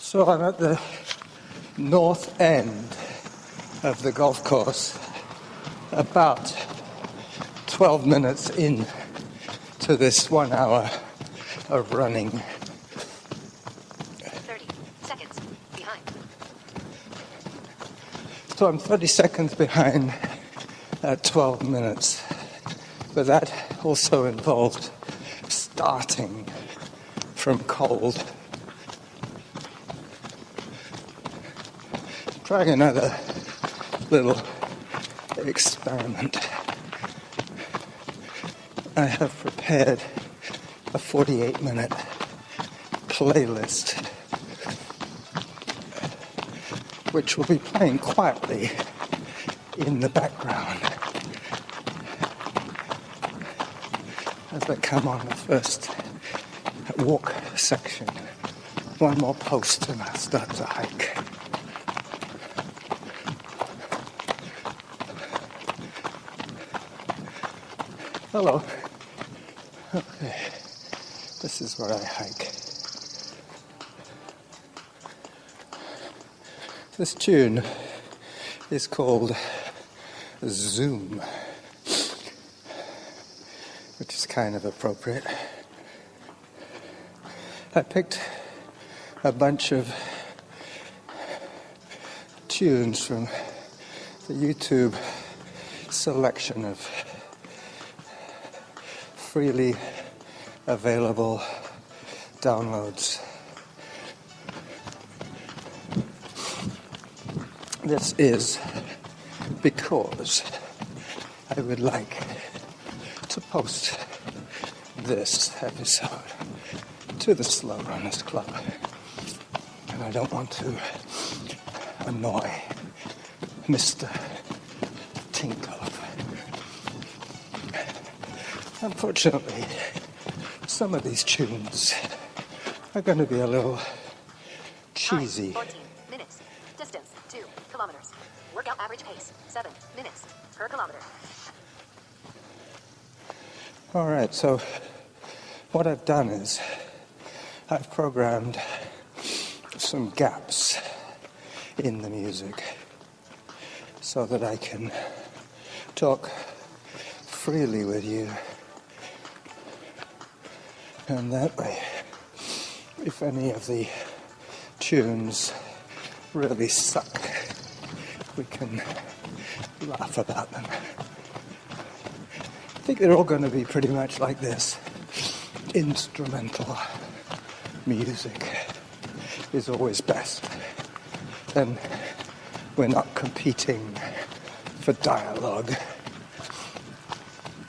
So I'm at the north end of the golf course, about 12 minutes in to this 1 hour of running. 30 seconds behind. So I'm 30 seconds behind at 12 minutes, but that also involved starting from cold. Trying another little experiment. I have prepared a 48-minute playlist which will be playing quietly in the background as I come on the first walk section. One more post and I'll start to hike. Hello. Okay, this is where I hike. This tune is called Zoom, which is kind of appropriate. I picked a bunch of tunes from the YouTube selection of freely available downloads. This is because I would like to post this episode to the Slow Runners Club, and I don't want to annoy Mr. Tinkle. Unfortunately, some of these tunes are going to be a little cheesy. 14 minutes. Distance 2 kilometers. Workout average pace 7 minutes per kilometer. All right, so what I've done is I've programmed some gaps in the music so that I can talk freely with you. And that way, if any of the tunes really suck, we can laugh about them. I think they're all going to be pretty much like this. Instrumental music is always best. Then we're not competing for dialogue.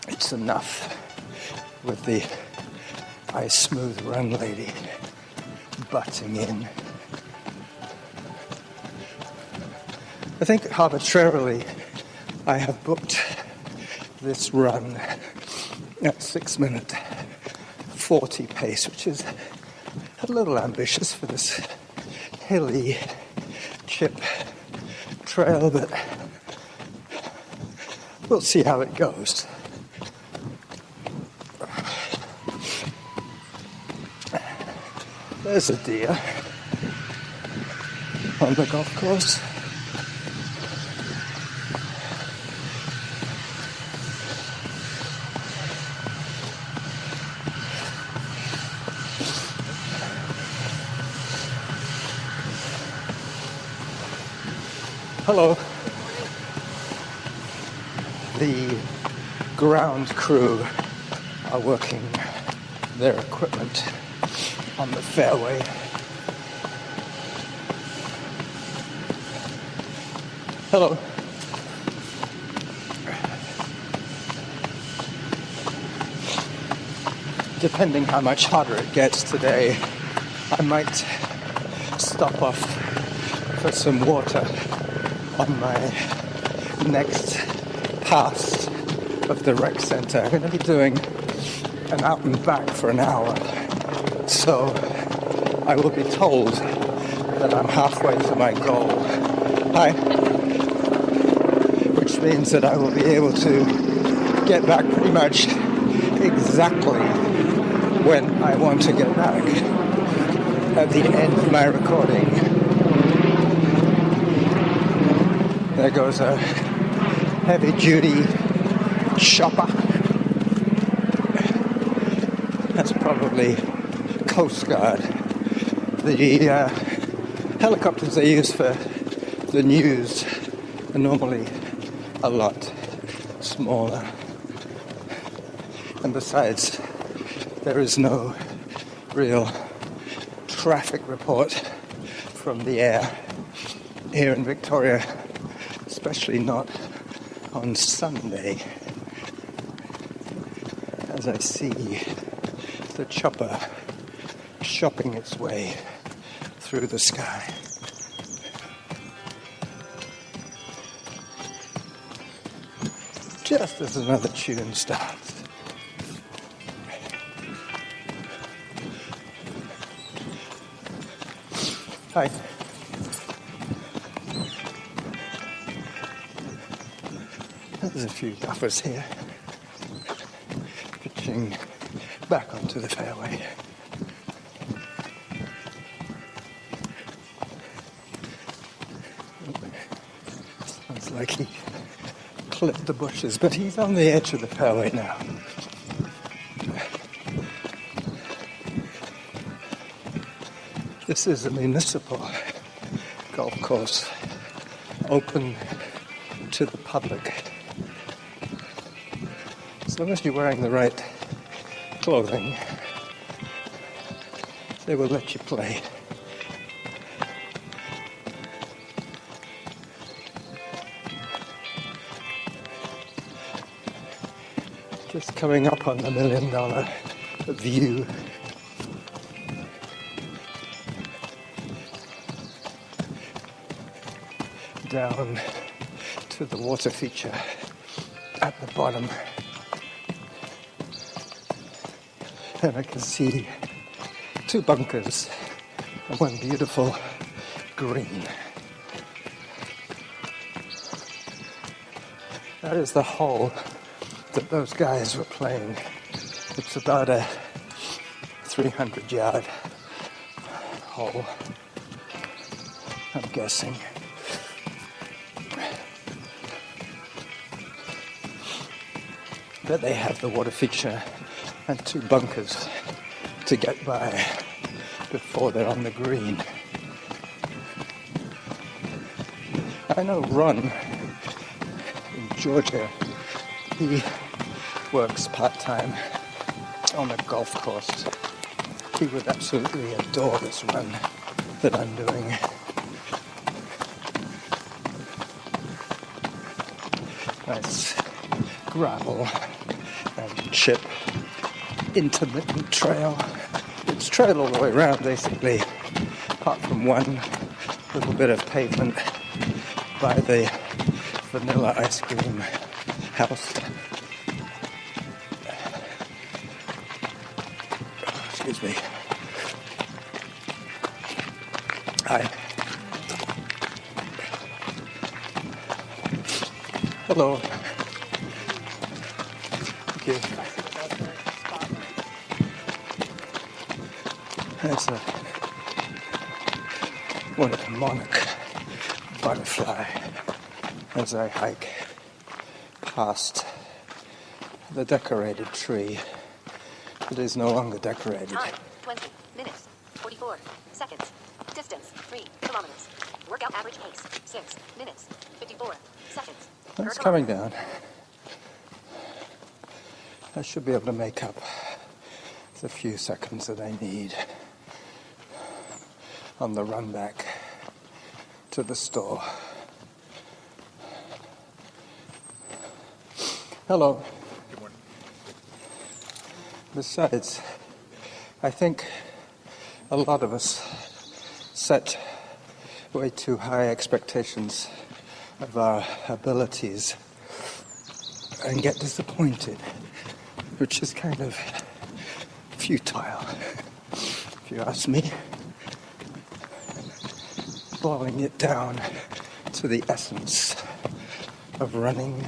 It's enough with the I Smooth Run Lady butting in. I think arbitrarily I have booked this run at 6 minute 40 pace, which is a little ambitious for this hilly chip trail, but we'll see how it goes. There's a deer on the golf course. Hello. The ground crew are working their equipment on the fairway. Hello. Depending how much hotter it gets today, I might stop off for some water on my next pass of the rec center. I'm going to be doing an out and back for an hour. So I will be told that I'm halfway to my goal. Hi. Which means that I will be able to get back pretty much exactly when I want to get back. at the end of my recording. There goes a heavy-duty chopper. That's probably Coast Guard. The helicopters they use for the news are normally a lot smaller. And besides, there is no real traffic report from the air here in Victoria, especially not on Sunday, as I see the chopper chopping its way through the sky. Just as another tune starts. Hi. There's a few duffers here, pitching back onto the fairway. Sounds like he clipped the bushes, but he's on the edge of the fairway now. This is a municipal golf course, open to the public. As long as you're wearing the right clothing, they will let you play. Just coming up on the $1 million view. Down to the water feature at the bottom. And I can see 2 bunkers and 1 beautiful green. That is the hole that those guys were playing. It's about a 300-yard hole, I'm guessing. But they have the water feature and 2 bunkers to get by before they're on the green. I know Ron in Georgia, he works part-time on a golf course. He would absolutely adore this run that I'm doing. Nice gravel and chip intermittent trail. It's trail all the way around basically, apart from one little bit of pavement by the vanilla ice cream house. Excuse me. Hi. Hello. Thank you. That's what a monarch butterfly as I hike past the decorated tree. It is no longer decorated. Time, 20 minutes, 44 seconds. Distance, 3 kilometers. Workout average pace, 6 minutes, 54 seconds. It's coming down. I should be able to make up the few seconds that I need on the run back to the store. Hello. Good morning. Besides, I think a lot of us set way too high expectations of our abilities and get disappointed, which is kind of futile, if you ask me. Boiling it down to the essence of running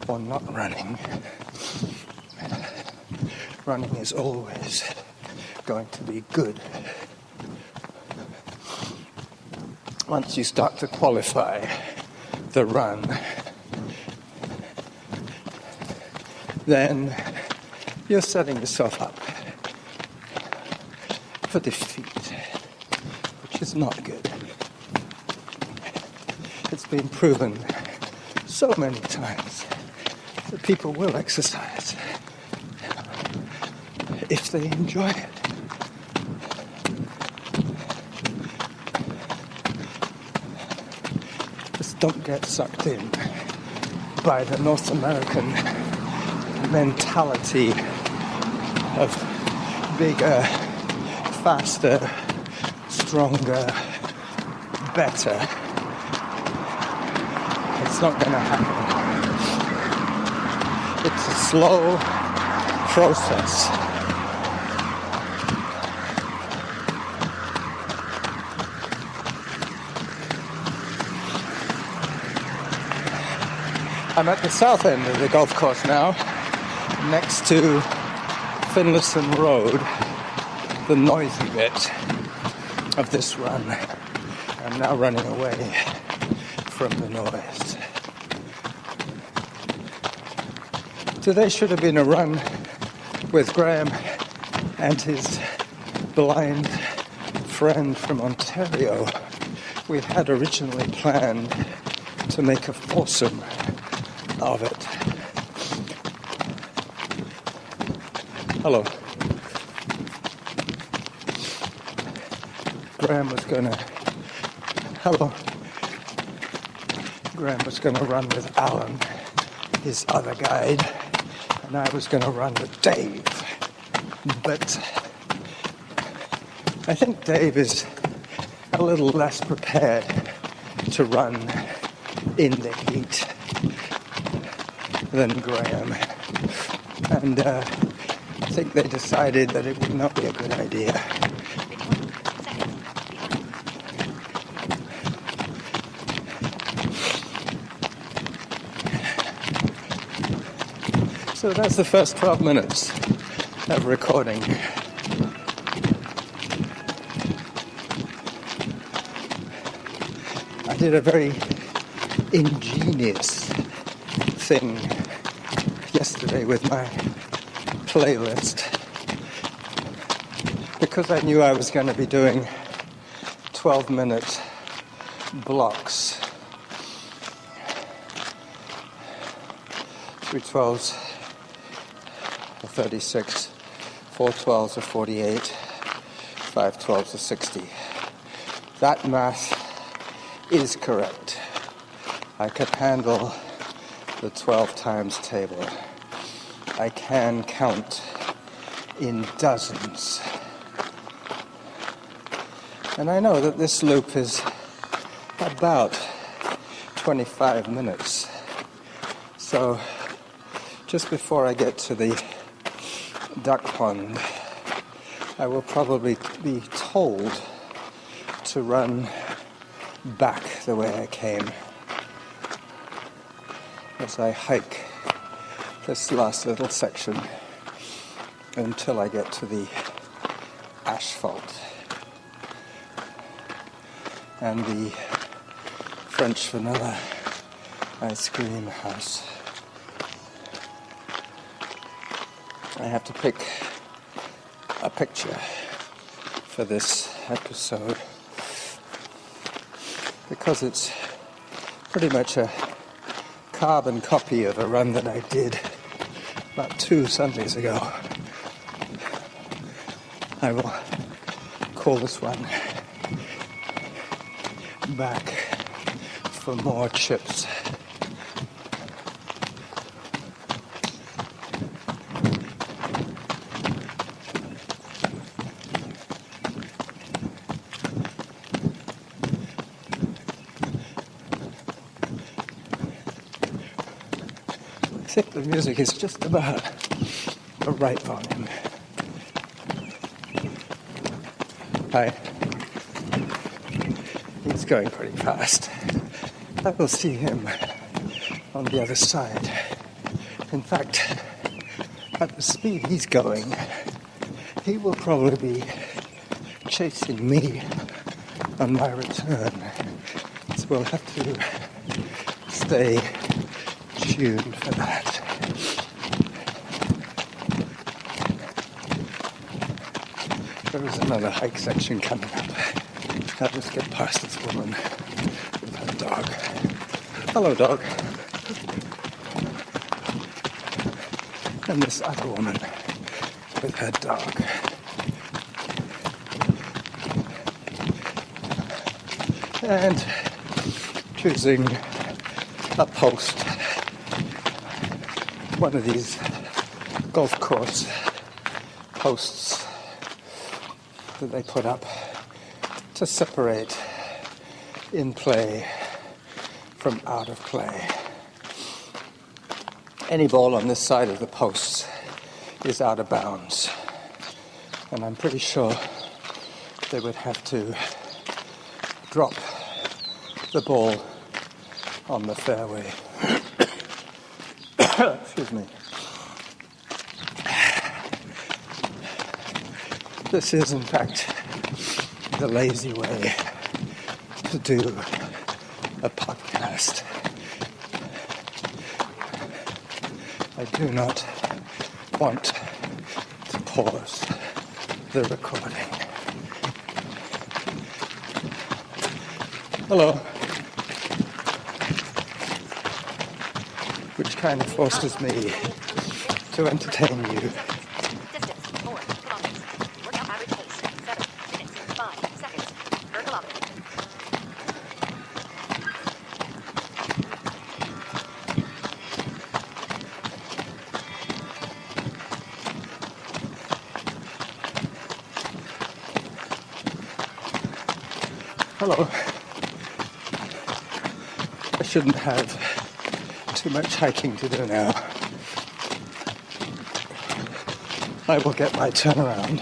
or not running. Running is always going to be good once you start to qualify the run, then you're setting yourself up for defeat, which is not good. It's been proven so many times that people will exercise if they enjoy it. Just don't get sucked in by the North American mentality of bigger, faster, stronger, better. It's not going to happen. It's a slow process. I'm at the south end of the golf course now, next to Finlayson Road, the noisy bit of this run. I'm now running away from the noise. Today should have been a run with Graham and his blind friend from Ontario. We had originally planned to make a foursome of it. Hello. Graham was gonna run with Alan, his other guide, and I was gonna run with Dave. But I think Dave is a little less prepared to run in the heat than Graham. And I think they decided that it would not be a good idea. So that's the first 12 minutes of recording. I did a very ingenious thing yesterday with my playlist, because I knew I was going to be doing 12-minute blocks, 3 12s are 36, 4 12s are 48, 5 12s are 60. That math is correct. I could handle the 12 times table. I can count in dozens. And I know that this loop is about 25 minutes. So just before I get to the duck pond, I will probably be told to run back the way I came as I hike this last little section until I get to the asphalt and the French vanilla ice cream house. I have to pick a picture for this episode because it's pretty much a carbon copy of a run that I did about 2 Sundays ago. I will call this one Back for More Chips. I think the music is just about the right volume. Hi. He's going pretty fast. I will see him on the other side. In fact, at the speed he's going, he will probably be chasing me on my return. we'll have to stay tuned for that. There is another hike section coming up. I'll just get past this woman with her dog. Hello, dog. And this other woman with her dog. And choosing a post, one of these golf course posts that they put up to separate in play from out of play. Any ball on this side of the post is out of bounds, and I'm pretty sure they would have to drop the ball on the fairway. Excuse me. This is, in fact, the lazy way to do a podcast. I do not want to pause the recording. Hello. Which kind of forces me to entertain you. Distance, 4 kilometers. Workout average pace, 7 minutes, 5 seconds per kilometer. Hello. I shouldn't have too much hiking to do now. I will get my turnaround.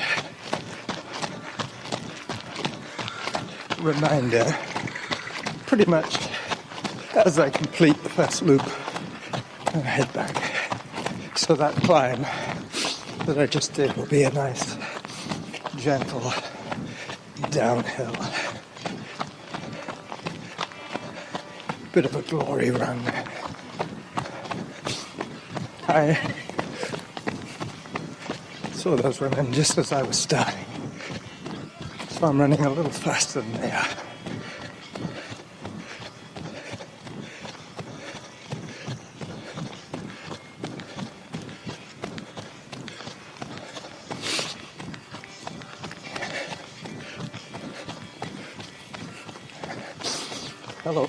Reminder, pretty much as I complete the first loop and head back. So that climb that I just did will be a nice, gentle downhill. Bit of a glory run. I saw those women just as I was starting, so I'm running a little faster than they are. Hello.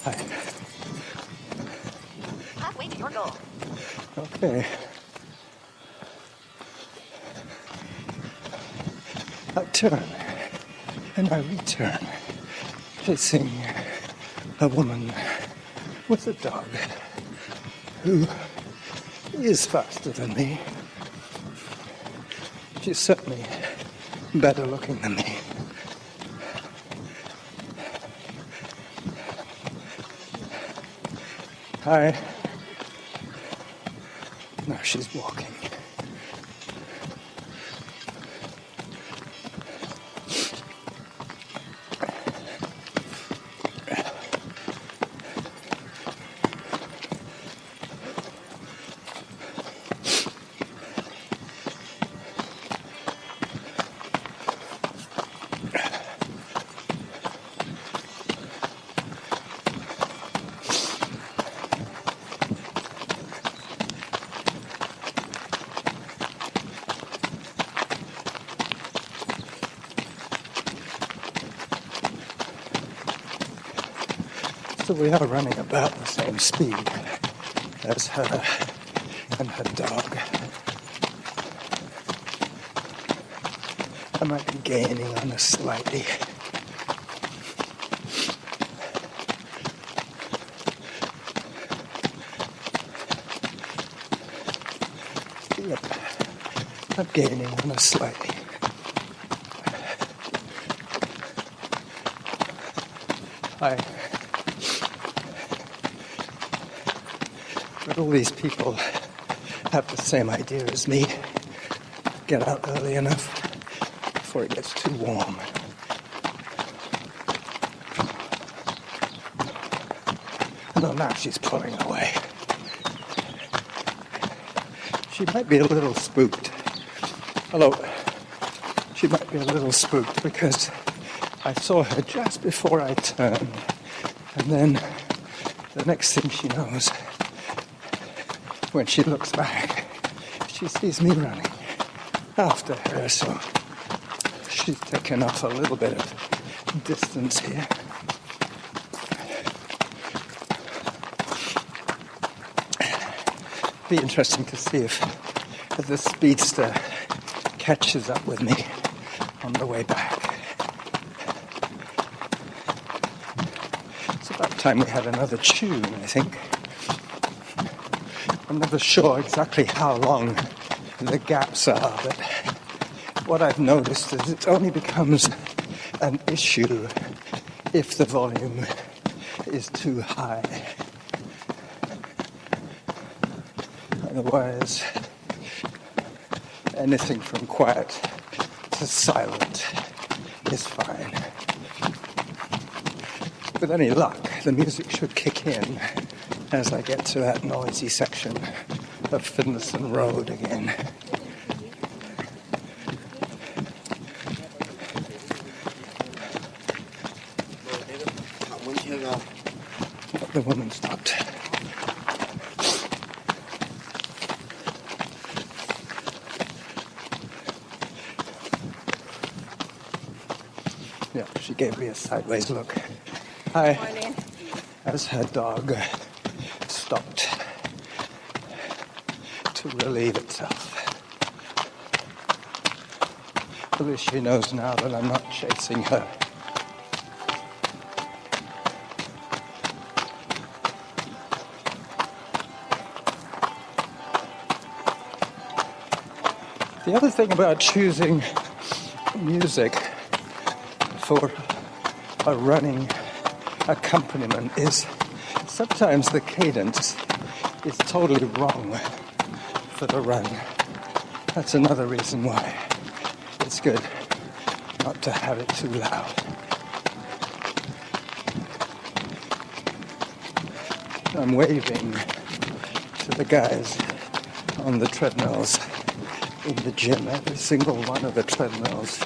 Hi. Halfway to your goal. Okay. I turn and I return, facing a woman with a dog who is faster than me. She's certainly better looking than me. Hi. No, she's walking. So we are running about the same speed as her and her dog. I might be gaining on her slightly. Yep, I'm gaining on her slightly. But all these people have the same idea as me. get out early enough before it gets too warm. No, now she's pulling away. She might be a little spooked. Hello. She might be a little spooked because I saw her just before I turned. And then the next thing she knows, when she looks back, she sees me running after her. So she's taken off a little bit of distance here. Be interesting to see if the speedster catches up with me on the way back. It's about time we had another tune, I think. I'm never sure exactly how long the gaps are, but what I've noticed is it only becomes an issue if the volume is too high. Otherwise, anything from quiet to silent is fine. With any luck, the music should kick in as I get to that noisy section of Finlayson Road again. The woman stopped. Yeah, she gave me a sideways look. Hi. Morning. As her dog stopped to relieve itself. At least she knows now that I'm not chasing her. The other thing about choosing music for a running accompaniment is sometimes the cadence is totally wrong for the run. That's another reason why it's good not to have it too loud. I'm waving to the guys on the treadmills in the gym. Every single one of the treadmills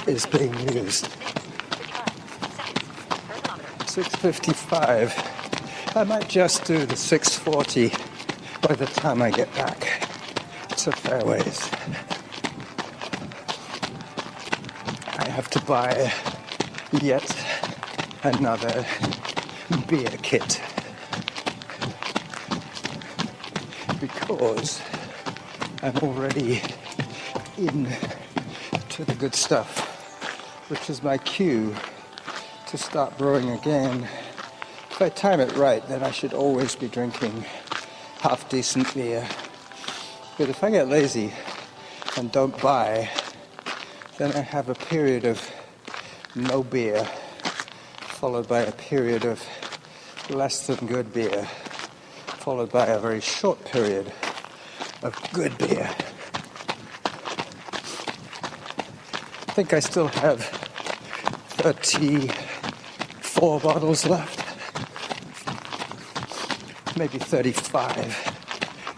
is being used. 6:55. I might just do the 6:40 by the time I get back to Fairways. I have to buy yet another beer kit because I'm already in to the good stuff, which is my cue to start brewing again. If I time it right, then I should always be drinking half-decent beer. But if I get lazy and don't buy, then I have a period of no beer, followed by a period of less than good beer, followed by a very short period of good beer. I think I still have 34 bottles left. Maybe 35.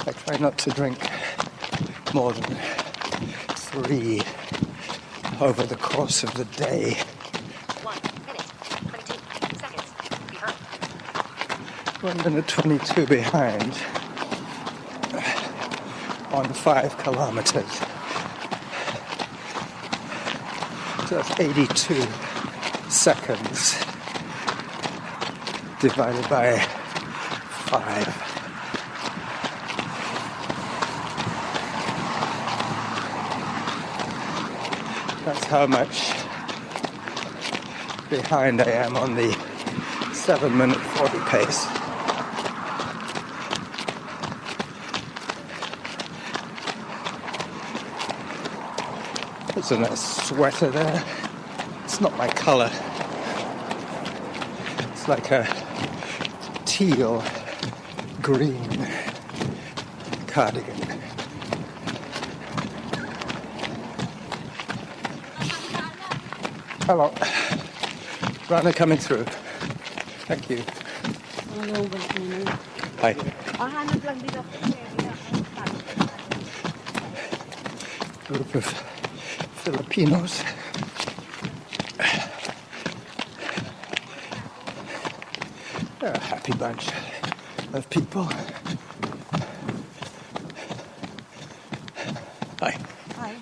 I try not to drink more than 3 over the course of the day. 1 minute, 22 seconds behind. 1 minute 22 behind on 5 kilometers. So that's 82 seconds divided by 5. That's how much behind I am on the 7-minute 40 pace. There's a nice sweater there. It's not my color. It's like a teal green cardigan. Hello. Runner coming through. Thank you. Hi. Group of Filipinos. They're a happy bunch of people. Hi. Hi.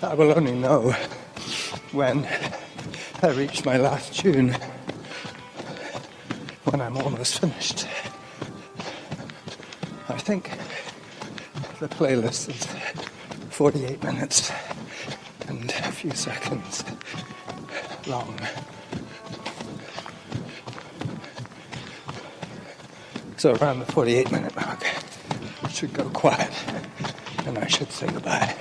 I will only know when I reach my last tune, when I'm almost finished. I think the playlist is 48 minutes and a few seconds long. So around the 48-minute mark, it should go quiet and I should say goodbye.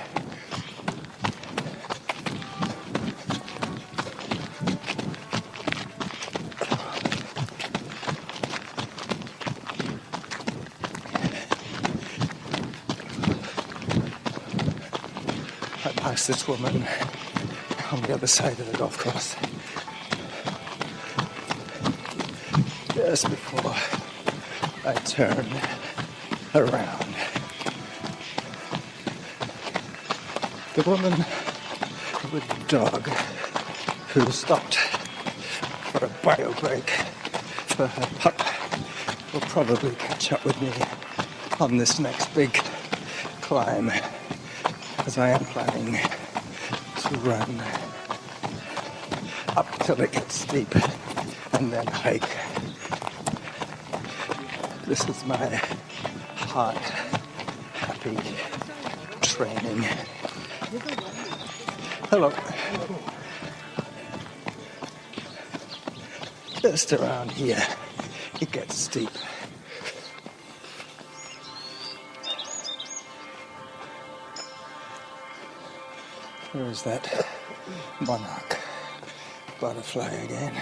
I passed this woman on the other side of the golf course just before I turned around. The woman with the dog who stopped for a bio break for her pup will probably catch up with me on this next big climb, as I am planning to run up till it gets steep and then hike. This is my heart-happy training. Hello. Just around here, it gets steep. Where is that monarch butterfly again?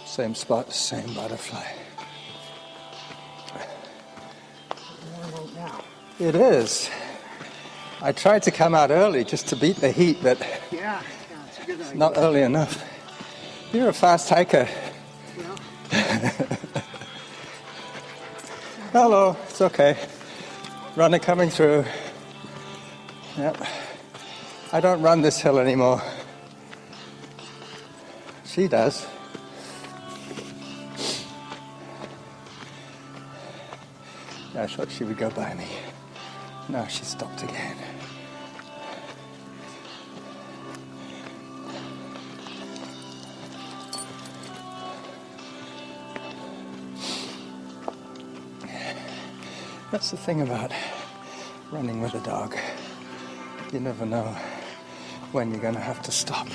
Same spot, same butterfly. It is. I tried to come out early just to beat the heat, but Yeah, it's a good idea. not early enough. You're a fast hiker. Yeah. Hello, it's okay. Runner coming through. Yep. I don't run this hill anymore. She does. I thought she would go by me. No, she stopped again. That's the thing about running with a dog. You never know when you're going to have to stop.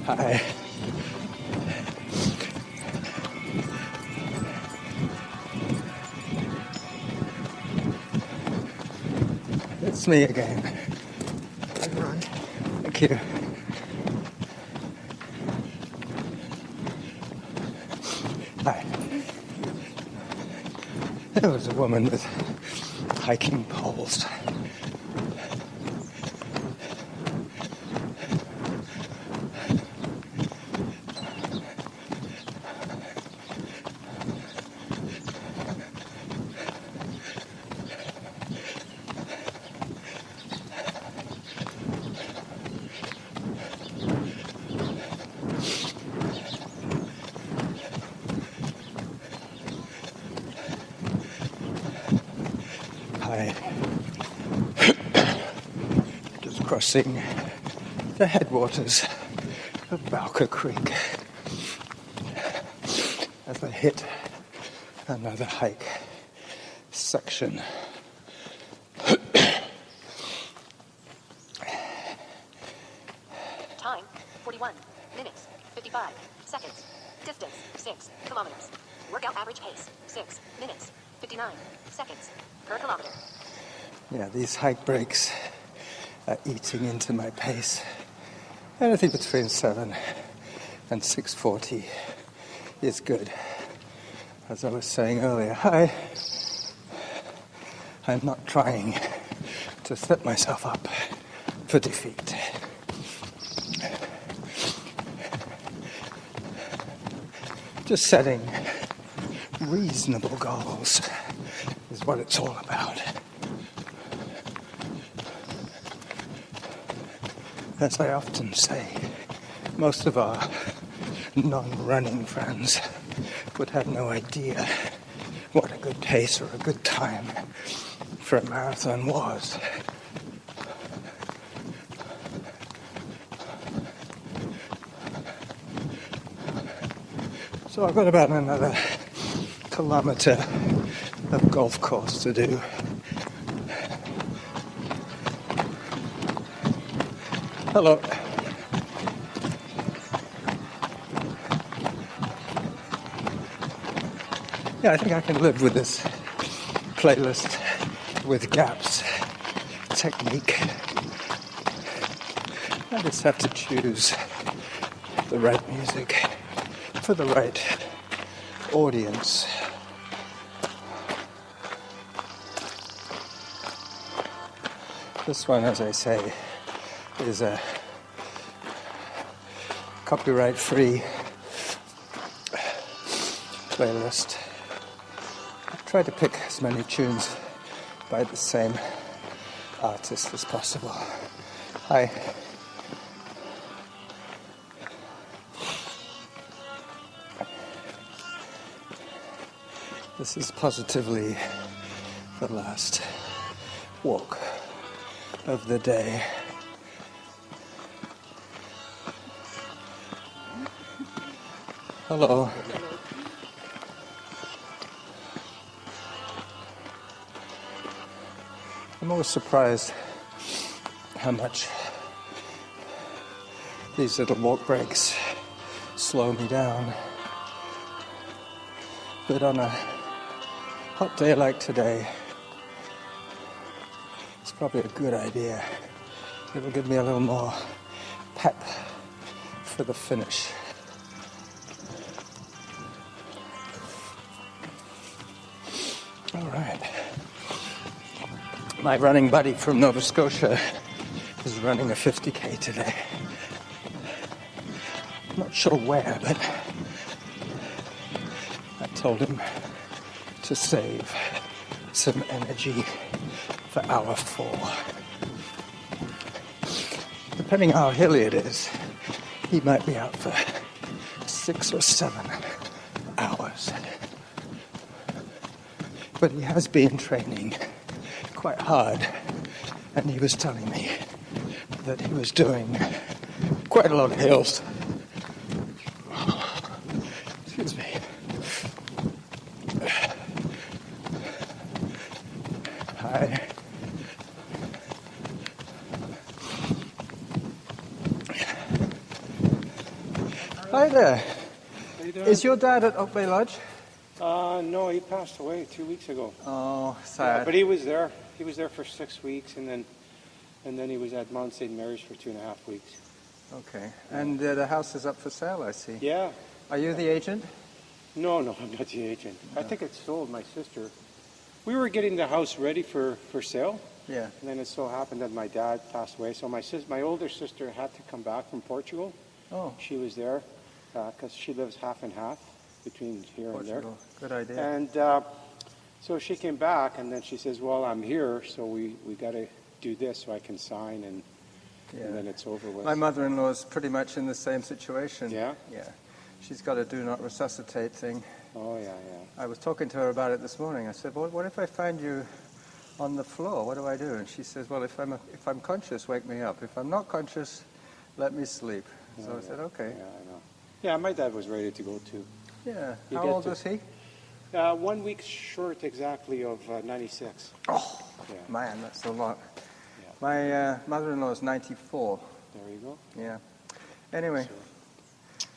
Hi. It's me again. Good run. Thank you. Hi. There was a woman with hiking poles. Just crossing the headwaters of Bowker Creek as I hit another hike section 41 minutes, 55 seconds. Distance, 6 kilometers. Workout average pace, 6 minutes, 59 seconds per kilometer. Yeah, these hike breaks are eating into my pace. Anything between 7 and 6:40 is good. As I was saying earlier, I'm not trying to set myself up for defeat. Just setting reasonable goals is what it's all about. As I often say, most of our non-running friends would have no idea what a good pace or a good time for a marathon was. So I've got about another kilometer of golf course to do. Hello. Yeah, I think I can live with this playlist with gaps technique. I just have to choose the right music for the right audience. This one, as I say, is a copyright-free playlist. I try to pick as many tunes by the same artist as possible. Hi. This is positively the last walk of the day. Hello. I'm always surprised how much these little walk breaks slow me down. But on a hot day like today, it's probably a good idea. It'll give me a little more pep for the finish. All right. My running buddy from Nova Scotia is running a 50K today. I'm not sure where, but I told him to save some energy for hour 4. Depending how hilly it is, he might be out for 6 or 7 hours. But he has been training quite hard, and he was telling me that he was doing quite a lot of hills. Excuse me. Hi. Hi there. How you doing? Is your dad at Oak Bay Lodge? No, he passed away 2 weeks ago. Oh, sad. Yeah, but he was there. He was there for 6 weeks, and then he was at Mount St. Mary's for 2.5 weeks. Okay. And the house is up for sale, I see. Yeah. Are you the agent? No, I'm not the agent. I think it's sold. My sister. We were getting the house ready for sale, Yeah. and then it so happened that my dad passed away. So my older sister had to come back from Portugal. Oh, She was there because she lives half and half between here Portugal. Good idea. and there. And so she came back, and then she says, "Well, I'm here, so we got to do this so I can sign, and then it's over with." My mother-in-law is pretty much in the same situation. Yeah? Yeah. She's got a do not resuscitate thing. Oh, yeah. I was talking to her about it this morning. I said, well, what if I find you on the floor? What do I do? And she says, well, if I'm conscious, wake me up. If I'm not conscious, let me sleep. So I said, okay. Yeah, I know. Yeah, my dad was ready to go too. Yeah. You How get old to- was he? 1 week short exactly of 96. Oh, Yeah. man, that's a lot. Yeah. My mother-in-law is 94. There you go. Yeah. Anyway,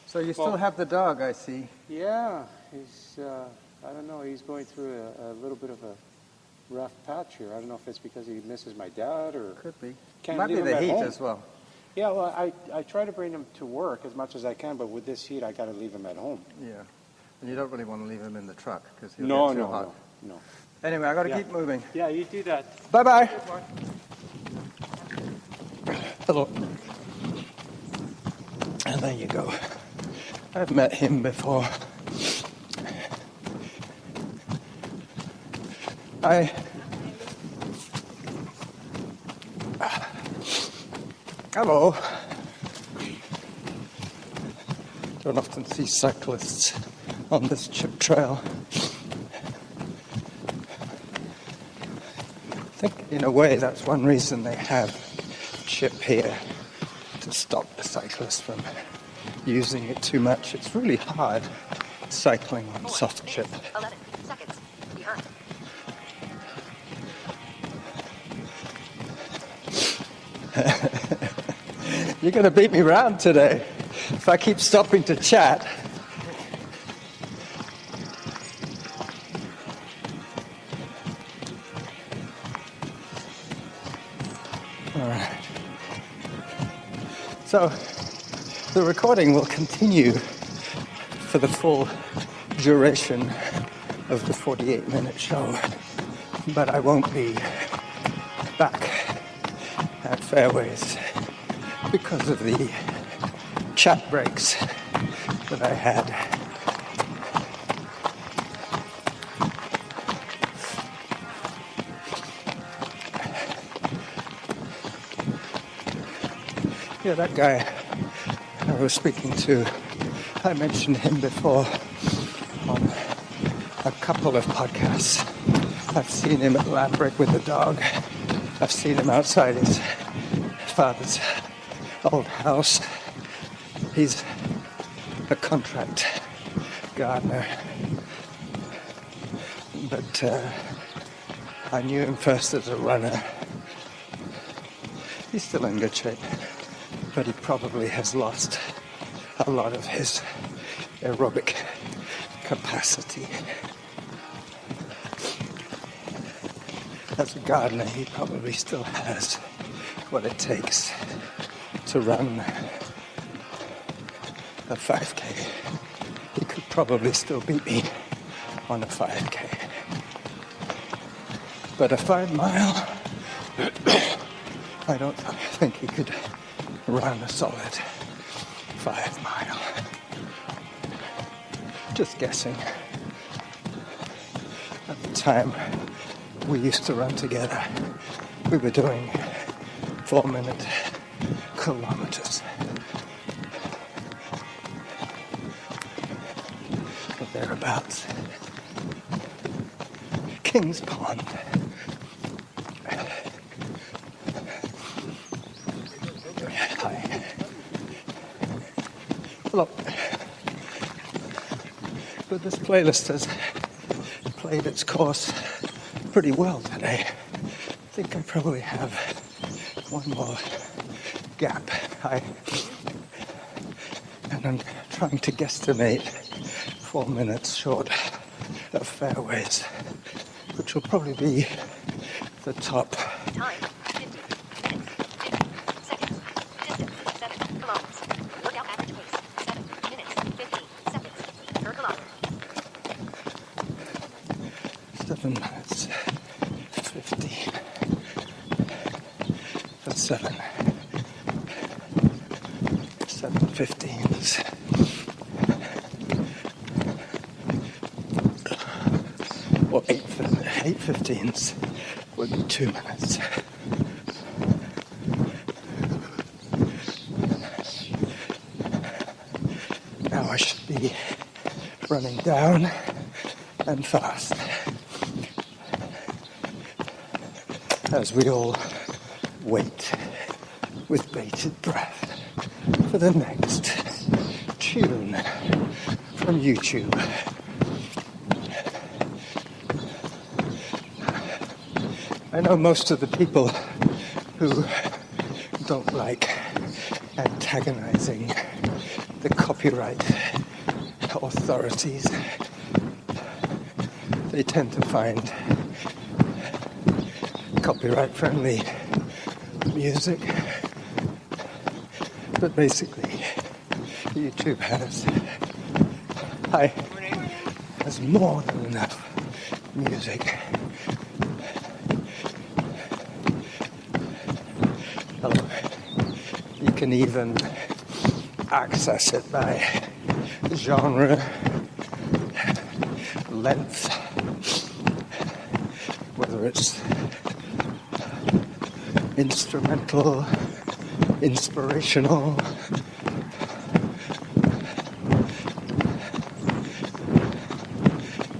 so you still have the dog, I see. Yeah, he's, I don't know, he's going through a little bit of a rough patch here. I don't know if it's because he misses my dad or... Could be. Can't Might be leave him the at heat home. as well. Yeah, well, I try to bring him to work as much as I can, but with this heat, I got to leave him at home. Yeah. And you don't really want to leave him in the truck because he'll No, get too no, hot. no. Anyway, I got to Yeah. keep moving. Yeah, you do that. Bye-bye. Hello. And there you go. I've met him before. Hello. Don't often see cyclists on this chip trail. I think in a way that's one reason they have chip here, to stop the cyclists from using it too much. It's really hard cycling on soft chip. 11 seconds. Behind. You're going to beat me round today if I keep stopping to chat. All right. So the recording will continue for the full duration of the 48-minute show, but I won't be back at Fairways because of the chat breaks that I had. Yeah, that guy I was speaking to, I mentioned him before on a couple of podcasts. I've seen him at Lambrick with the dog. I've seen him outside his father's old house. He's a contract gardener. But I knew him first as a runner. He's still in good shape, but he probably has lost a lot of his aerobic capacity. As a gardener, he probably still has what it takes to run a 5K. He could probably still beat me on a 5K. But a 5 mile, I don't think he could run a solid 5 mile. Just guessing. At the time we used to run together, we were doing 4-minute kilometers. Or thereabouts. King's Pond. Hi. Hello. But this playlist has played its course pretty well today. I think I probably have one more gap. And I'm trying to guesstimate 4 minutes short of Fairways, which will probably be the top. Time 50 minutes. 50 seconds. Distance 7 kilometers. Workout average pace 7 minutes 15 seconds per kilometer. 7 minutes 15 for 7. 7:15s. Well, 8:15s would be 2 minutes. Now I should be running down and fast as we all wait with bated breath for the next tune from YouTube. I know most of the people who don't like antagonizing the copyright authorities. They tend to find copyright-friendly music, but basically YouTube has more than enough music. You can even access it by genre, length, whether it's instrumental, inspirational,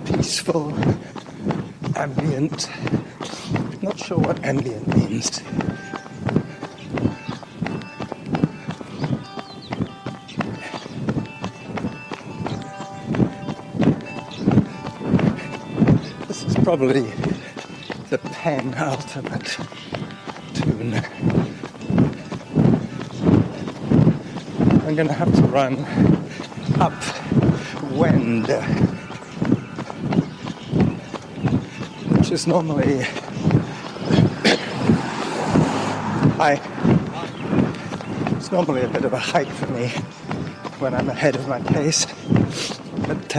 peaceful, ambient. Not sure what ambient means. This is probably the penultimate tune. I'm going to have to run upwind, which is normally it's normally a bit of a hike for me when I'm ahead of my pace, but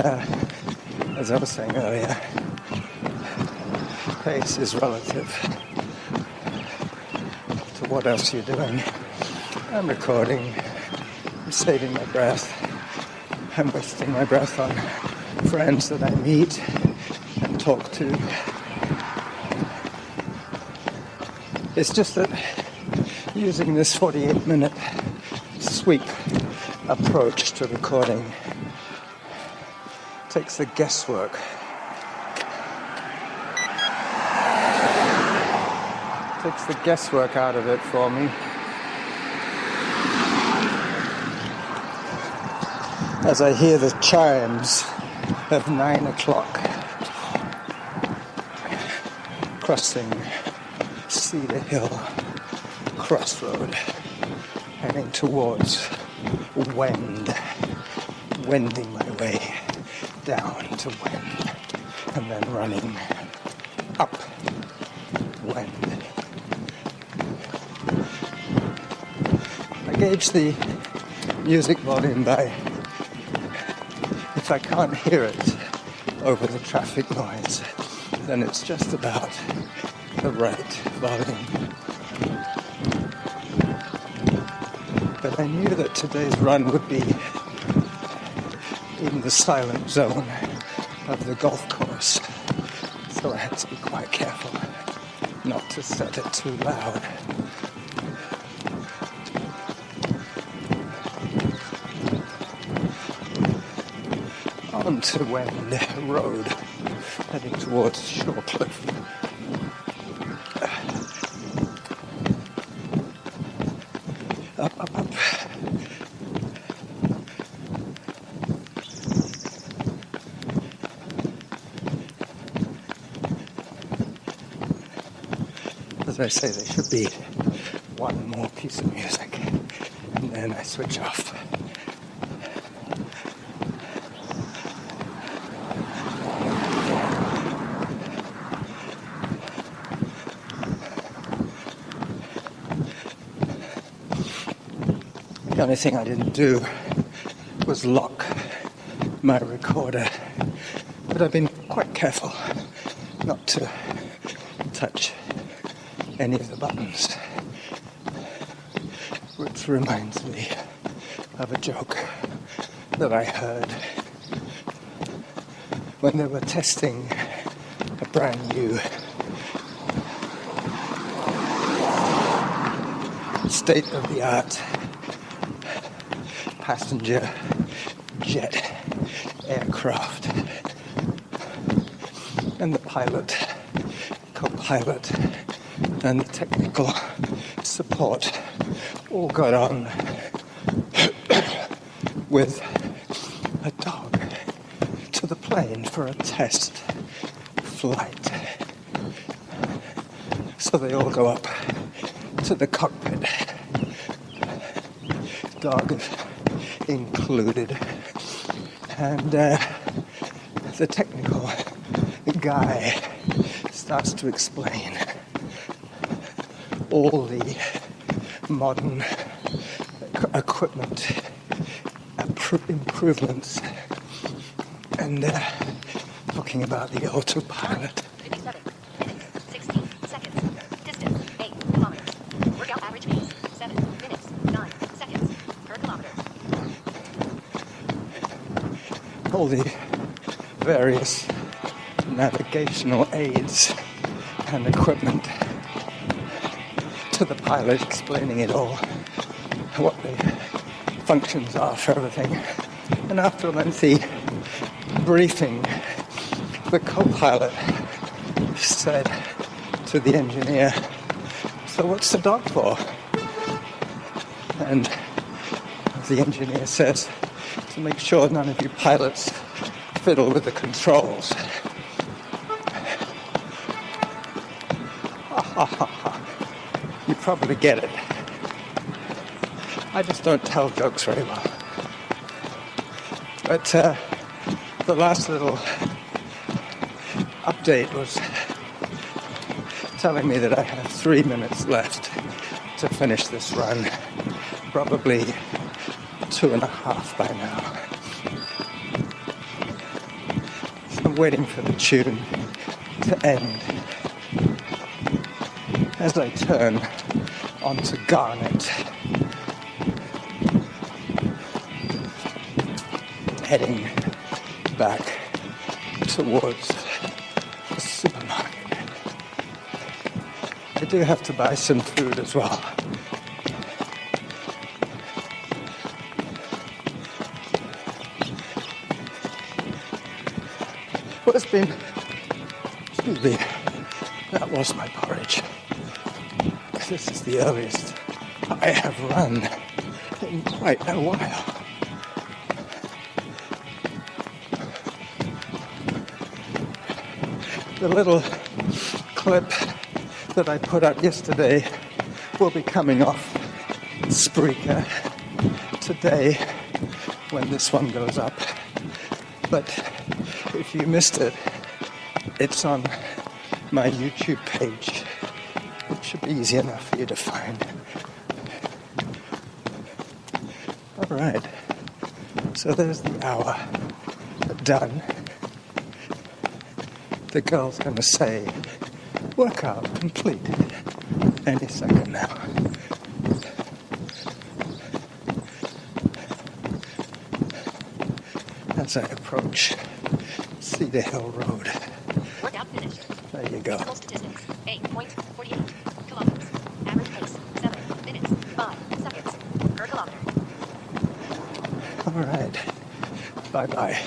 as I was saying earlier, pace is relative to what else you're doing. I'm recording, I'm saving my breath, I'm wasting my breath on friends that I meet and talk to. It's just that using this 48-minute sweep approach to recording takes the guesswork. Takes the guesswork out of it for me. As I hear the chimes of 9 o'clock crossing Cedar Hill Crossroad, heading towards Wend, wending my way down to Wend, and then running up Wend. I gauge the music volume by, if I can't hear it over the traffic noise, then it's just about the right volume. But I knew that today's run would be in the silent zone of the golf course, so I had to be quite careful not to set it too loud. On to Wend Road, heading towards Shorecliff. Up. As I say, there should be one more piece of music, and then I switch off. The only thing I didn't do was lock my recorder, but I've been quite careful not to touch any of the buttons, which reminds me of a joke that I heard when they were testing a brand new state-of-the-art passenger jet aircraft, and the pilot, co-pilot, and the technical support all got on with a dog to the plane for a test flight. So they all go up to the cockpit, dog is included. And the technical guy starts to explain all the modern equipment improvements and talking about the autopilot. 57 minutes, 16 seconds. Distance, 8 kilometers. Workout average pace, 7 minutes, 9 seconds per kilometer. All the various navigational aids and equipment to the pilot, explaining it all, what the functions are for everything. And after a lengthy briefing, the co-pilot said to the engineer, "So what's the dog for?" And the engineer says, "To make sure none of you pilots fiddle with the controls." You probably get it. I just don't tell jokes very well. But the last little update was telling me that I have 3 minutes left to finish this run. Probably 2.5 by now. So I'm waiting for the tune to end as I turn onto Garnet, heading back towards the supermarket. I do have to buy some food as well. Well, it's been, excuse me, that was my porridge. This is the earliest I have run in quite a while. The little clip that I put up yesterday will be coming off Spreaker today when this one goes up. But if you missed it, it's on my YouTube page. It should be easy enough for you to find. All right. So there's the hour done. The girl's going to say, workout completed any second now. As I approach Cedar Hill Road. Workout finished. There you go. Physical statistics, 8.48 kilometers. Average pace, 7 minutes, 5 seconds per kilometer. All right. Bye-bye.